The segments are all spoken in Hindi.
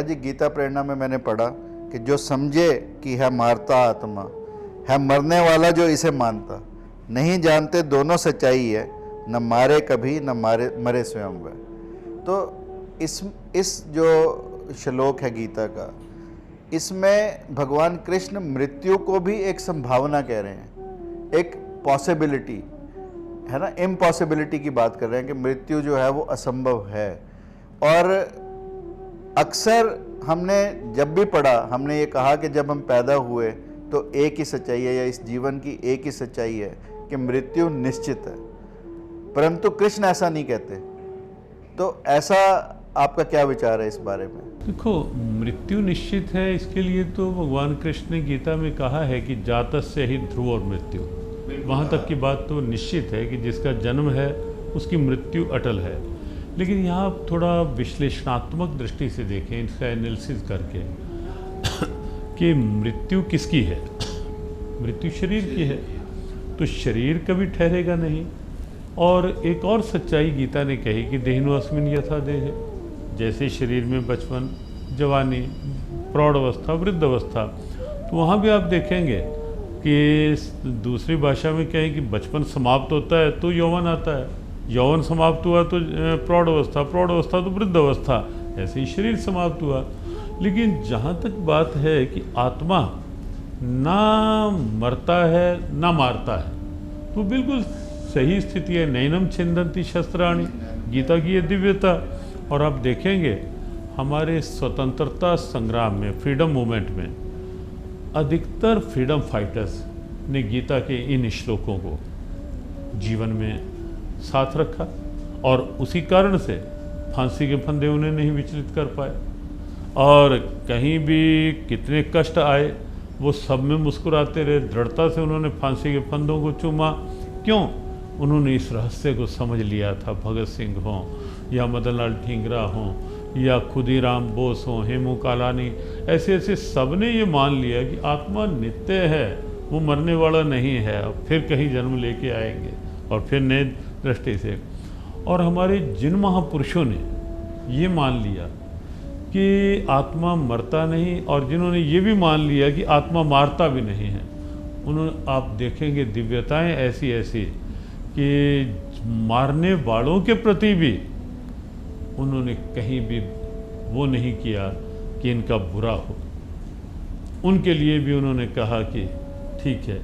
जी गीता प्रेरणा में मैंने पढ़ा कि जो समझे कि है मारता आत्मा, है मरने वाला जो इसे मानता, नहीं जानते दोनों सच्चाई है, न मारे कभी न मरे स्वयं वह। तो इस जो श्लोक है गीता का, इसमें भगवान कृष्ण मृत्यु को भी एक संभावना कह रहे हैं, एक पॉसिबिलिटी है ना, इम्पॉसिबिलिटी की बात कर रहे हैं कि मृत्यु जो है वो असंभव है। और अक्सर हमने जब भी पढ़ा, हमने ये कहा कि जब हम पैदा हुए तो एक ही सच्चाई है, या इस जीवन की एक ही सच्चाई है कि मृत्यु निश्चित है, परंतु कृष्ण ऐसा नहीं कहते। तो ऐसा आपका क्या विचार है इस बारे में? देखो, मृत्यु निश्चित है, इसके लिए तो भगवान कृष्ण ने गीता में कहा है कि जातस्य ही ध्रुव और मृत्यु, वहाँ तक की बात तो निश्चित है कि जिसका जन्म है उसकी मृत्यु अटल है। लेकिन यहाँ थोड़ा विश्लेषणात्मक दृष्टि से देखें, इसका एनालिसिस करके कि मृत्यु किसकी है। मृत्यु शरीर की है, तो शरीर कभी ठहरेगा नहीं। और एक और सच्चाई गीता ने कही कि देहिनो अस्मिन यथा देह, जैसे शरीर में बचपन, जवानी, प्रौढ़ अवस्था, वृद्ध अवस्था, तो वहाँ भी आप देखेंगे कि दूसरी भाषा में कहें कि बचपन समाप्त होता है तो यौवन आता है, यौवन समाप्त हुआ तो प्रौढ़ अवस्था, प्रौढ़ अवस्था तो वृद्ध अवस्था, ऐसे ही शरीर समाप्त हुआ। लेकिन जहाँ तक बात है कि आत्मा ना मरता है ना मारता है, तो बिल्कुल सही स्थिति है। नैनम छिंदंती शस्त्राणि, गीता की ये दिव्यता। और आप देखेंगे हमारे स्वतंत्रता संग्राम में, फ्रीडम मूवमेंट में, अधिकतर फ्रीडम फाइटर्स ने गीता के इन श्लोकों को जीवन में साथ रखा, और उसी कारण से फांसी के फंदे उन्हें नहीं विचलित कर पाए। और कहीं भी कितने कष्ट आए, वो सब में मुस्कुराते रहे, दृढ़ता से उन्होंने फांसी के फंदों को चूमा। क्यों? उन्होंने इस रहस्य को समझ लिया था। भगत सिंह हों या मदन लाल ठीकरा हों या खुदीराम बोस हों, हेमू कालानी, ऐसे ऐसे सब ने ये मान लिया कि आत्मा नित्य है, वो मरने वाला नहीं है, फिर कहीं जन्म लेके आएंगे और फिर नए दृष्टि से। और हमारे जिन महापुरुषों ने ये मान लिया कि आत्मा मरता नहीं, और जिन्होंने ये भी मान लिया कि आत्मा मारता भी नहीं है, उन्होंने, आप देखेंगे दिव्यताएं ऐसी ऐसी कि मारने वालों के प्रति भी उन्होंने कहीं भी वो नहीं किया कि इनका बुरा हो। उनके लिए भी उन्होंने कहा कि ठीक है,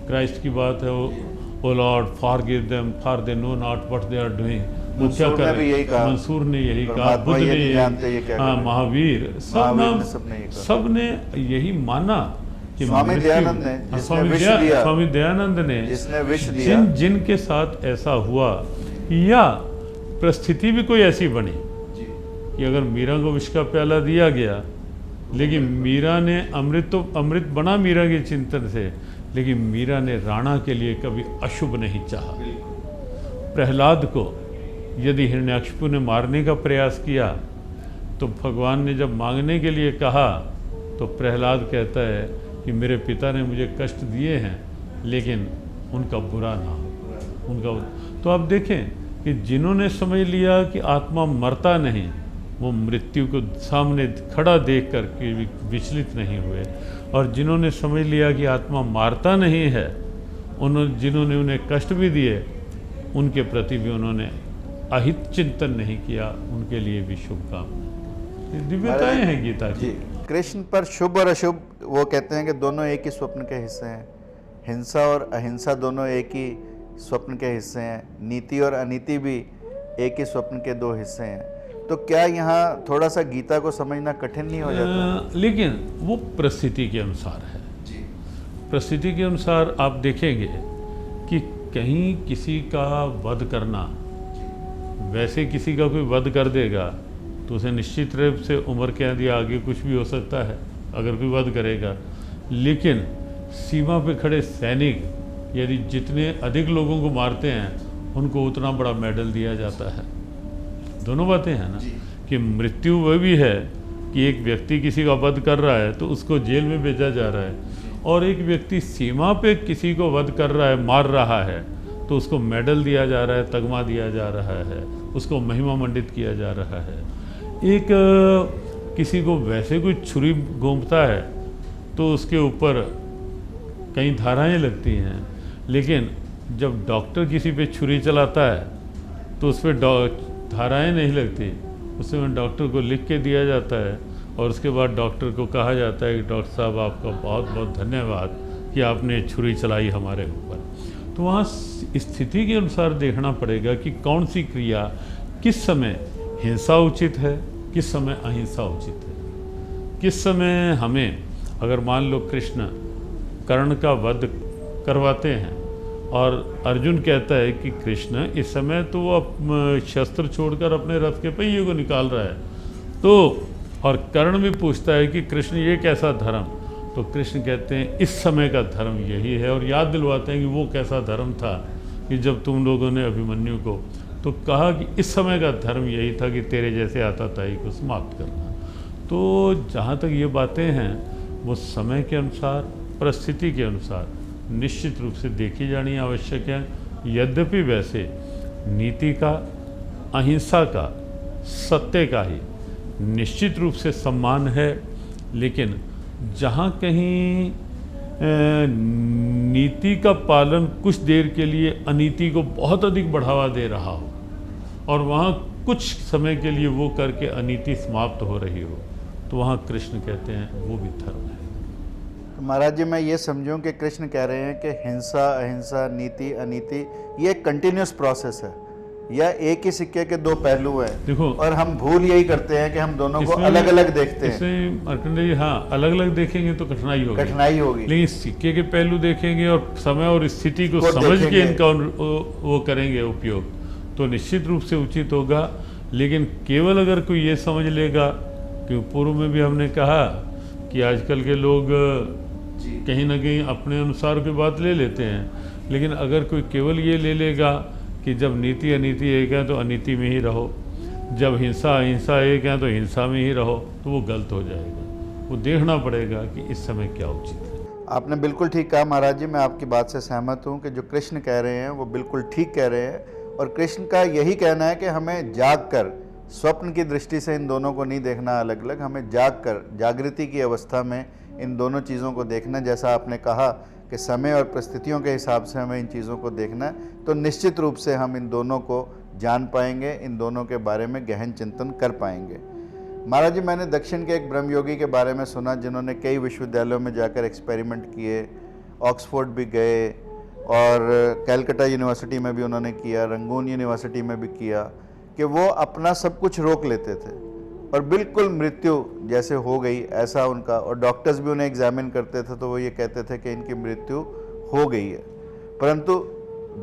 क्राइस्ट की बात है, O Lord forgive them for they know not what they are doing. वो क्या कर रहे हैं? मंसूर ने यही कहा, बुद्ध ने, महावीर, सब ने यही माना कि स्वामी दयानंद ने, स्वामी दयानंद ने, जिन के साथ ऐसा हुआ, या परिस्थिति भी कोई ऐसी बनी कि अगर मीरा को विष का प्याला दिया गया, लेकिन मीरा ने अमृत बना मीरा के चिंतन से, लेकिन मीरा ने राणा के लिए कभी अशुभ नहीं चाहा। प्रहलाद को यदि हिरण्याकशिपु ने मारने का प्रयास किया, तो भगवान ने जब मांगने के लिए कहा, तो प्रहलाद कहता है कि मेरे पिता ने मुझे कष्ट दिए हैं, लेकिन उनका बुरा ना हो, उनका। तो आप देखें कि जिन्होंने समझ लिया कि आत्मा मरता नहीं, वो मृत्यु को सामने खड़ा देख कर के विचलित नहीं हुए। और जिन्होंने समझ लिया कि आत्मा मारता नहीं है, जिन्होंने उन्हें कष्ट भी दिए, उनके प्रति भी उन्होंने अहित चिंतन नहीं किया, उनके लिए भी शुभकामनाएं। दिव्यताएं हैं गीता की। कृष्ण पर शुभ और अशुभ, वो कहते हैं कि दोनों एक ही स्वप्न के हिस्से हैं। हिंसा और अहिंसा दोनों एक ही स्वप्न के हिस्से हैं। नीति और अनीति भी एक ही स्वप्न के दो हिस्से हैं। तो क्या यहाँ थोड़ा सा गीता को समझना कठिन नहीं हो जाता? लेकिन वो परिस्थिति के अनुसार है। परिस्थिति के अनुसार आप देखेंगे कि कहीं किसी का वध करना, वैसे किसी का कोई वध कर देगा तो उसे निश्चित रूप से उम्र कैद या आगे कुछ भी हो सकता है अगर कोई वध करेगा। लेकिन सीमा पे खड़े सैनिक यदि जितने अधिक लोगों को मारते हैं, उनको उतना बड़ा मेडल दिया जाता है। दोनों बातें हैं ना, कि मृत्यु वह भी है कि एक व्यक्ति किसी का वध कर रहा है तो उसको जेल में भेजा जा रहा है, और एक व्यक्ति सीमा पे किसी को वध कर रहा है, मार रहा है, तो उसको मेडल दिया जा रहा है, तगमा दिया जा रहा है, उसको महिमा मंडित किया जा रहा है। एक किसी को वैसे कोई छुरी घूमता है तो उसके ऊपर कई धाराएं लगती हैं, लेकिन जब डॉक्टर किसी पे छुरी चलाता है तो उस पर धाराएं नहीं लगती, उसमें डॉक्टर को लिख के दिया जाता है और उसके बाद डॉक्टर को कहा जाता है कि डॉक्टर साहब आपका बहुत बहुत धन्यवाद कि आपने छुरी चलाई हमारे ऊपर। तो वहाँ स्थिति के अनुसार देखना पड़ेगा कि कौन सी क्रिया किस समय हिंसा उचित है, किस समय अहिंसा उचित है। किस समय हमें, अगर मान लो कृष्ण कर्ण का वध करवाते हैं और अर्जुन कहता है कि कृष्ण इस समय तो वो शस्त्र छोड़कर अपने रथ के पहिए को निकाल रहा है, तो और कर्ण भी पूछता है कि कृष्ण ये कैसा धर्म, तो कृष्ण कहते हैं इस समय का धर्म यही है, और याद दिलवाते हैं कि वो कैसा धर्म था कि जब तुम लोगों ने अभिमन्यु को तो कहा कि इस समय का धर्म यही था कि तेरे जैसे आताताई को समाप्त करना। तो जहाँ तक ये बातें हैं वो समय के अनुसार, परिस्थिति के अनुसार निश्चित रूप से देखी जानी आवश्यक है। यद्यपि वैसे नीति का, अहिंसा का, सत्य का ही निश्चित रूप से सम्मान है, लेकिन जहाँ कहीं नीति का पालन कुछ देर के लिए अनीति को बहुत अधिक बढ़ावा दे रहा हो और वहाँ कुछ समय के लिए वो करके अनीति समाप्त हो रही हो, तो वहाँ कृष्ण कहते हैं वो भी धर्म है। तो महाराज जी, मैं ये समझूं कि कृष्ण कह रहे हैं कि हिंसा, अहिंसा, नीति, अनीति ये एक कंटिन्यूस प्रोसेस है या एक ही सिक्के के दो पहलू हैं। देखो, और हम भूल यही करते हैं कि हम दोनों को अलग अलग देखते हैं। इसमें मार्कंडेय जी, हाँ, अलग अलग देखेंगे तो कठिनाई होगी, लेकिन सिक्के के पहलू देखेंगे और समय और स्थिति को समझ के इनका वो करेंगे उपयोग, तो निश्चित रूप से उचित होगा। लेकिन केवल अगर कोई ये समझ लेगा कि पूर्व में भी हमने कहा कि आजकल के लोग कहीं ना कहीं अपने अनुसार की बात ले लेते हैं, लेकिन अगर कोई केवल ये ले लेगा कि जब नीति अनीति एक है तो अनीति में ही रहो, जब हिंसा अहिंसा एक है तो हिंसा में ही रहो, तो वो गलत हो जाएगा। वो देखना पड़ेगा कि इस समय क्या उचित है। आपने बिल्कुल ठीक कहा महाराज जी, मैं आपकी बात से सहमत हूँ कि जो कृष्ण कह रहे हैं वो बिल्कुल ठीक कह रहे हैं, और कृष्ण का यही कहना है कि हमें जाग कर, स्वप्न की दृष्टि से इन दोनों को नहीं देखना अलग अलग, हमें जाग कर, जागृति की अवस्था में इन दोनों चीज़ों को देखना। जैसा आपने कहा कि समय और परिस्थितियों के हिसाब से हमें इन चीज़ों को देखना है, तो निश्चित रूप से हम इन दोनों को जान पाएंगे, इन दोनों के बारे में गहन चिंतन कर पाएंगे। महाराज जी, मैंने दक्षिण के एक ब्रह्मयोगी के बारे में सुना जिन्होंने कई विश्वविद्यालयों में जाकर एक्सपेरिमेंट किए, ऑक्सफोर्ड भी गए और कैलकटा यूनिवर्सिटी में भी उन्होंने किया, रंगून यूनिवर्सिटी में भी किया, कि वो अपना सब कुछ रोक लेते थे और बिल्कुल मृत्यु जैसे हो गई ऐसा उनका, और डॉक्टर्स भी उन्हें एग्जामिन करते थे तो वो ये कहते थे कि इनकी मृत्यु हो गई है, परंतु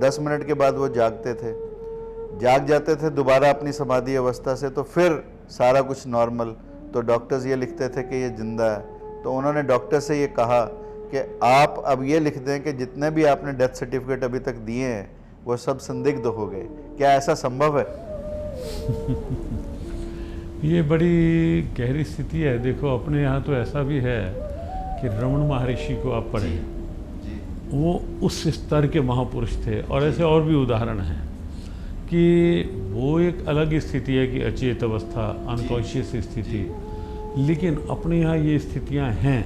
10 मिनट के बाद वो जागते थे, जाग जाते थे दोबारा अपनी समाधि अवस्था से, तो फिर सारा कुछ नॉर्मल। तो डॉक्टर्स ये लिखते थे कि ये जिंदा है। तो उन्होंने डॉक्टर से ये कहा कि आप अब ये लिख दें कि जितने भी आपने डेथ सर्टिफिकेट अभी तक दिए हैं वो सब संदिग्ध हो गए। क्या ऐसा संभव है? ये बड़ी गहरी स्थिति है। देखो, अपने यहाँ तो ऐसा भी है कि रमण महर्षि को आप पढ़ें, वो उस स्तर के महापुरुष थे, और ऐसे और भी उदाहरण हैं कि वो एक अलग स्थिति है कि अचेत अवस्था, अनकॉन्शियस स्थिति। लेकिन अपने यहाँ ये स्थितियाँ हैं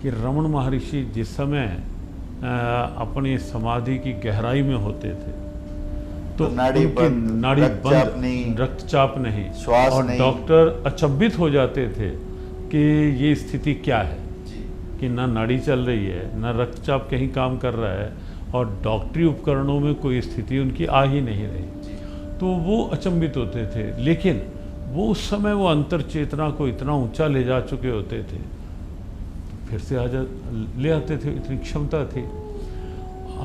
कि रमण महर्षि जिस समय अपनी समाधि की गहराई में होते थे तो नाड़ी बंद, रक्तचाप नहीं, श्वास और नहीं। डॉक्टर अचंभित हो जाते थे कि ये स्थिति क्या है, कि ना नाड़ी चल रही है, ना रक्तचाप कहीं काम कर रहा है, और डॉक्टरी उपकरणों में कोई स्थिति उनकी आ ही नहीं रही। तो वो अचंभित होते थे, लेकिन वो उस समय वो अंतर चेतना को इतना ऊंचा ले जा चुके होते थे, फिर से ले आते थे, इतनी क्षमता थी।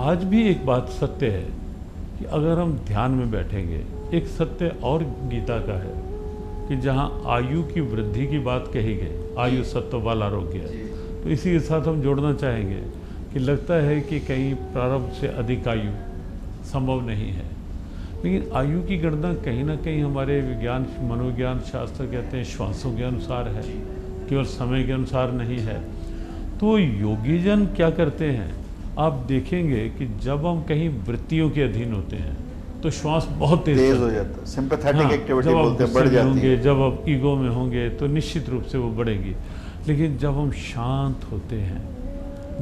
आज भी एक बात सत्य है कि अगर हम ध्यान में बैठेंगे, एक सत्य और गीता का है कि जहाँ आयु की वृद्धि की बात कही गई, आयु सत्व बल आरोग्य, तो इसी के साथ हम जोड़ना चाहेंगे कि लगता है कि कहीं प्रारब्ध से अधिक आयु संभव नहीं है, लेकिन आयु की गणना कहीं ना कहीं हमारे विज्ञान, मनोविज्ञान शास्त्र कहते हैं श्वासों के अनुसार है, केवल समय के अनुसार नहीं है। तो योगीजन क्या करते हैं, आप देखेंगे कि जब हम कहीं वृत्तियों के अधीन होते हैं, तो श्वास बहुत तेज तेज चलता हो है। जाता है, सिंपैथेटिक हाँ, एक्टिविटी जब आप बोलते हैं, गुस्से बढ़ में जाती होंगे, है। जब आप ईगो में होंगे तो निश्चित रूप से वो बढ़ेगी। लेकिन जब हम शांत होते हैं,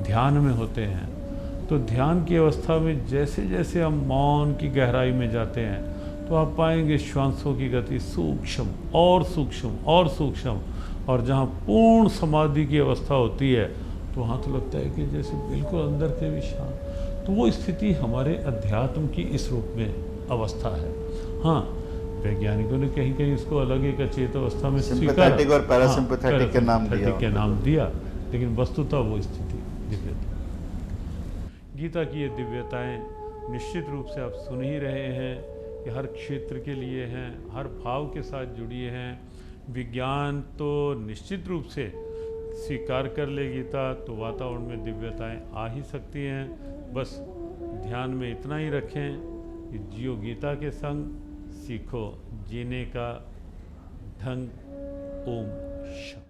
ध्यान में होते हैं, तो ध्यान की अवस्था में जैसे जैसे हम मौन की गहराई में जाते हैं तो आप पाएंगे श्वासों की गति सूक्ष्म और सूक्ष्म और सूक्ष्म, और जहाँ पूर्ण समाधि की अवस्था होती है तो वहाँ तो लगता है कि जैसे बिल्कुल अंदर से भी शांत। तो वो स्थिति हमारे अध्यात्म की इस रूप में अवस्था है। हाँ, वैज्ञानिकों ने कहीं कहीं इसको अलग एक अचेत अवस्था में स्वीकारा, सिंपैथेटिक और पैरासिम्पैथेटिक के नाम दिया पैरासिम्पैथेटिक के नाम उनको। दिया, लेकिन वस्तुतः वो स्थिति दिव्यता। गीता की ये दिव्यताएं निश्चित रूप से आप सुन ही रहे हैं कि हर क्षेत्र के लिए हैं, हर भाव के साथ जुड़ी हैं। विज्ञान तो निश्चित रूप से स्वीकार कर ले गीता, तो वातावरण में दिव्यताएं आ ही सकती हैं। बस ध्यान में इतना ही रखें कि जियो गीता के संग, सीखो जीने का ढंग। ओम शांति।